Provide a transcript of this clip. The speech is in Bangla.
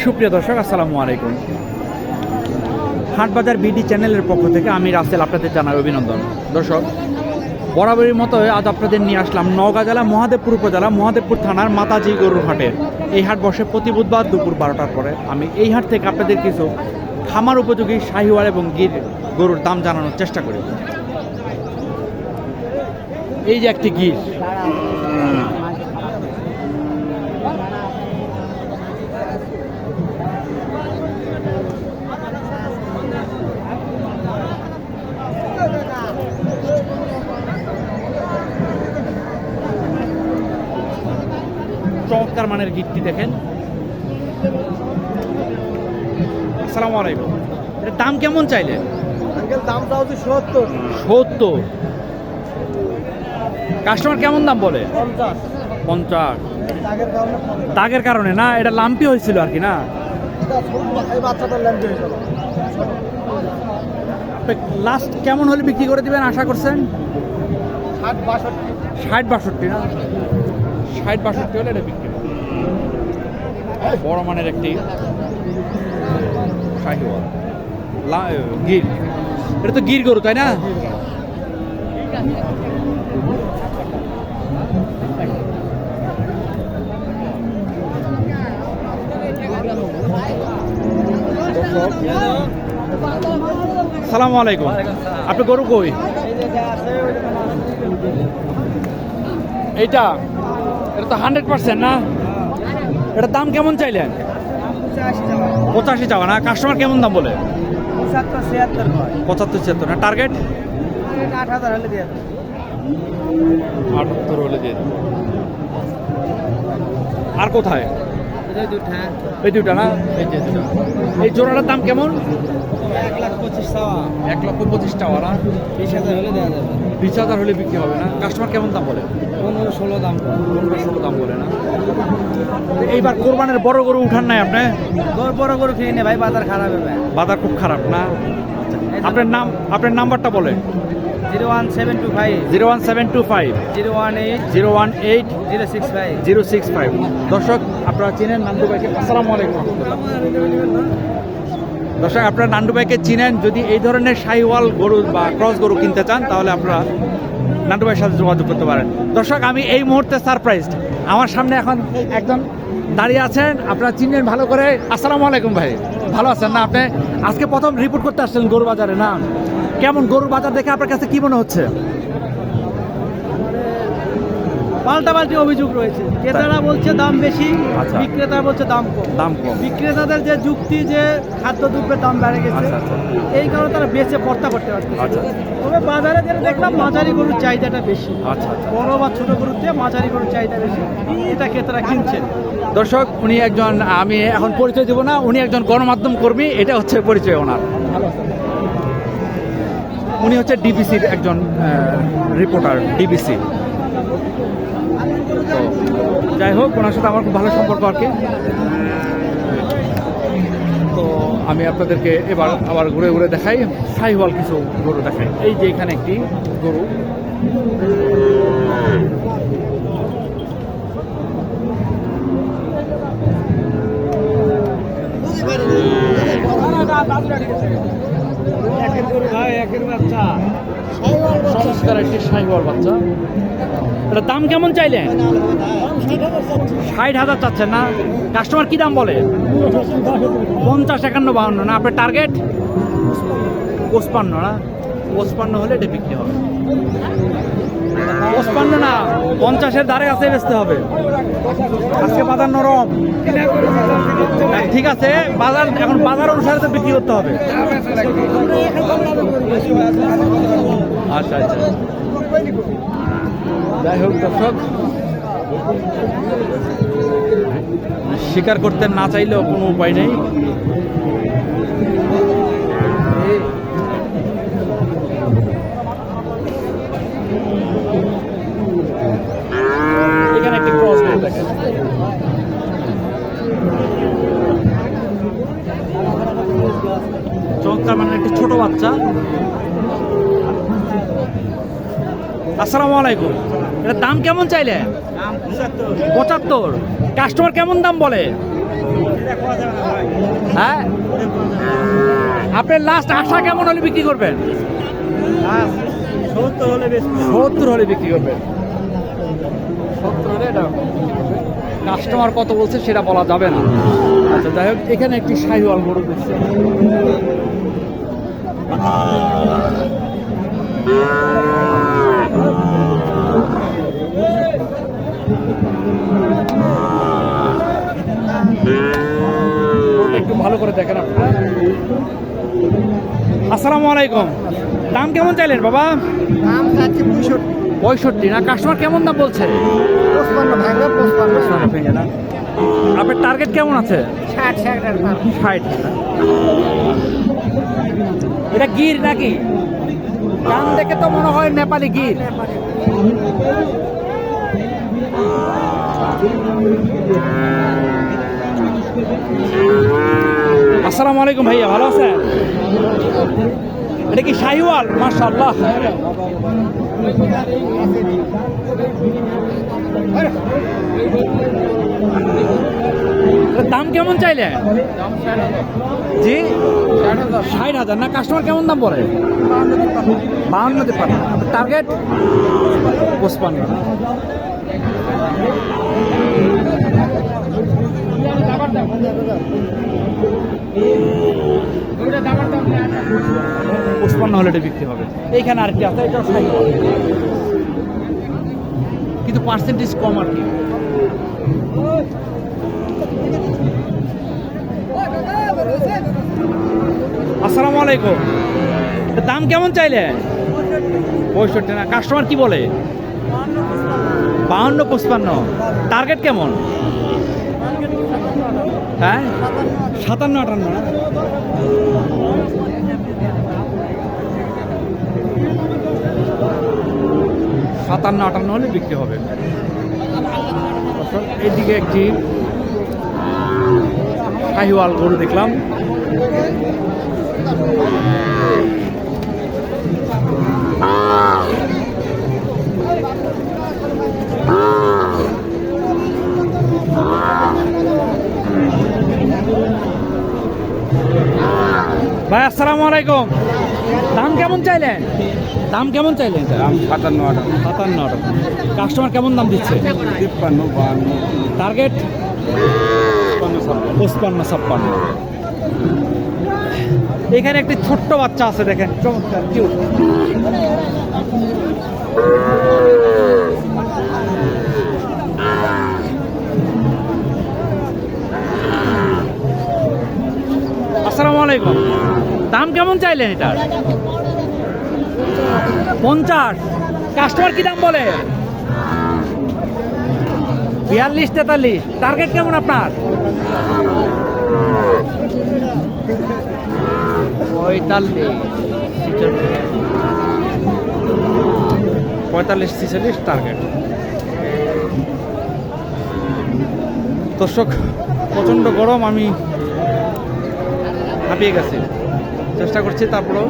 সুপ্রিয় দর্শক, আসসালামু আলাইকুম। হাটবাজার বিডি চ্যানেলের পক্ষ থেকে আমি রাসেল আপনাদের জানাই অভিনন্দন। দর্শক, বরাবরের মতো আজ আপনাদের নিয়ে আসলাম নওগাঁ জেলা মহাদেবপুর উপজেলা মহাদেবপুর থানার মাতাজি গরুর হাটের। এই হাট বসে প্রতি বুধবার দুপুর 12টার পরে। আমি এই হাট থেকে আপনাদের কিছু খামার উপযোগী শাহিওয়াল এবং গির গরুর দাম জানানোর চেষ্টা করি। এই যে একটি গির, চমৎকার মানের গিরটি দেখেন। আসসালামু আলাইকুম। এর দাম কেমন চাইলে? দামটা হচ্ছে 70। 70। কাস্টমার কেমন দাম বলে? 50। 50। দাগের কারণে না, এটা লাম্পি হয়েছিল আর কি না? লাস্ট কেমন হলে বিক্রি করে দিবেন আশা করছেন? 60-62 না? 60-62 হলে এটা বিক্রি হবে। বড় মানের একটি শাহিওয়াল গির। এটা তো গির গরু, তাই না? সালামু আলাইকুম। আপনি গরু কই? এইটা এটা তো 100% না? এটার দাম কেমন চাইলেন? 85 চাওয়া না? কাস্টমার কেমন দাম বলে? 75-76 না? টার্গেট 8000 হলে দিয়ে 78 হলে দিয়ে দেব। আর কোথায়? এই দুটা না? এই যে দুটা। এই জোড়াটার দাম কেমন? 1,25,000 চাওয়া। 1,25,000 টাকা না? 20,000 হলে দেওয়া যাবে। 20,000 হলে বিক্রি হবে না? কাস্টমার কেমন দাম বলে? 15-16 দাম। 15-16 দাম বলে না? এইবার কোরবানের বড় গরু উঠান নাই আপনি? বড় গরু কিনে নে ভাই, বাজার খারাপ হবে। বাজার খুব খারাপ না? আপনার নাম্বারটা বলেন। 01725 01725 018 018 065। 065। দর্শক, আপনারা চিনেন নান্টু ভাইকে। আসসালামু আলাইকুম। দর্শক, আপনারা নান্টু ভাইকে চিনেন। যদি এই ধরনের শাহিওয়াল গরু বা ক্রস গরু কিনতে চান তাহলে আপনারা নান্টু ভাইয়ের সাথে যোগাযোগ করতে পারেন। দর্শক, আমি এই মুহূর্তে সারপ্রাইজড। আমার সামনে এখন একজন দাঁড়িয়ে আছেন, আপনারা চিনবেন ভালো করে। আসসালামু আলাইকুম ভাই, ভালো আছেন না? আপনি আজকে প্রথম রিপোর্ট করতে আসছেন গরু বাজারে না? কেমন গরুর বাজার দেখে আপনার কাছে কি মনে হচ্ছে? পাল্টাপাল্টি অভিযোগ রয়েছে। ক্রেতারা বলছে দাম বেশি, আচ্ছা। বিক্রেতারা বলছে দাম কম। দাম কম। বিক্রেতাদের যে যুক্তি যে খাদ্যদ্রব্যের দাম বেড়ে গেছে, আচ্ছা, আচ্ছা। এই কারণে তারা বেচে পড়তা করতে পারছে। আচ্ছা। তবে বাজারে যেটা দেখলাম, মাঝারি গরুর চাহিদাটা বেশি। আচ্ছা। বড় বা ছোট গরুর চেয়ে মাঝারি গরুর চাহিদা বেশি, এটা ক্রেতারা কিনছে। দর্শক, উনি একজন, আমি এখন পরিচয় দেব না, উনি একজন গণমাধ্যম কর্মী, এটা হচ্ছে পরিচয় ওনার। উনি হচ্ছে ডিবিসির একজন রিপোর্টার, ডিবিসি। তো যাই হোক, ওনার সাথে আমার খুব ভালো সম্পর্ক আর কি। তো আমি আপনাদেরকে এবার আবার ঘুরে ঘুরে দেখাই, শাহিওয়াল কিছু গরু দেখাই। এই যে এখানে একটি গরু, চমৎকার একটি শাহিওয়াল বাচ্চা। এটা দাম কেমন চাইলেন? 60,000 চাচ্ছেন না? কাস্টমার কি দাম বলে? 50, 51, 52 না? আপনার টার্গেট 55 না? 55 হলে এটা বিক্রি হবে। 55 না, 50-এর ধারে কাছে বেচতে হবে। আজকে বাজার নরম। ঠিক আছে, বাজার এখন বাজার অনুসারে তো বিক্রি করতে হবে। আচ্ছা আচ্ছা। যাই হোক দর্শক, স্বীকার করতে না চাইলেও কোনো উপায় নেই। এখানে একটি ক্রস গরু দেখেন। চমৎকার মানে একটি ছোট বাচ্চা। আসসালামু আলাইকুম। এটার দাম কেমন চাইলে? 75। কাস্টমার কেমন দাম বলে? হ্যাঁ, আপনার লাস্ট আশা কেমন হলে বিক্রি করবেন? 70 হলে বিক্রি করবেন। 70 হলে এটা কাস্টমার কত বলছে সেটা বলা যাবে না। আচ্ছা, যাই হোক, এখানে একটি শাহিওয়াল গরু দেখছি। একটু ভালো করে দেখেন আপনারা। আসসালামু আলাইকুম। দাম কেমন চাইলেন বাবা? দাম চাচ্ছি 65 না? কাস্টমার কেমন দাম বলছে? 55 ভাঙবে 55 না? আপনার টার্গেট কেমন আছে? 60 এটা গির নাকি? দাম দেখে তো মনে হয় নেপালি গির। আসসালামু আলাইকুম ভাইয়া, ভালো আছেন? এটা কি শাহিওয়াল? মাশাআল্লাহ। দাম কেমন চাইলেন? জি, 60,000 না? কাস্টমার কেমন দাম বলে? 52 টার্গেট 55। পুষ্পান্ন হলে এটা বিক্রি হবে। এইখানে আর কি আছে, এটা কিন্তু পার্সেন্টেজ কম আর কি। আসসালামু আলাইকুম। দাম কেমন চাইলে? 65 না? কাস্টমার কি বলে? 52-55। টার্গেট কেমন? হ্যাঁ, 57-58 না? সাতান্ন 58 হলে বিক্রি হবে। এইদিকে একটি শাহিওয়াল গরু দেখলাম। ভাই আসসালামু আলাইকুম। দাম কেমন চাইলেন? দাম কেমন চাইলেন? দাম 57 57। কাস্টমার কেমন দাম দিচ্ছে? 53 টার্গেট 55-56। এখানে একটি ছোট্ট বাচ্চা আছে, দেখেন, চমৎকার কিউট। আসসালামু আলাইকুম। দাম কেমন চাইলেন এটা? 50। কাস্টমার কি দাম বলে? 42-43। টার্গেট কেমন আপনার? 45-46 টার্গেট। দর্শক, প্রচণ্ড গরম, আমি হাঁপিয়ে গেছি। চেষ্টা করছি তারপরেও।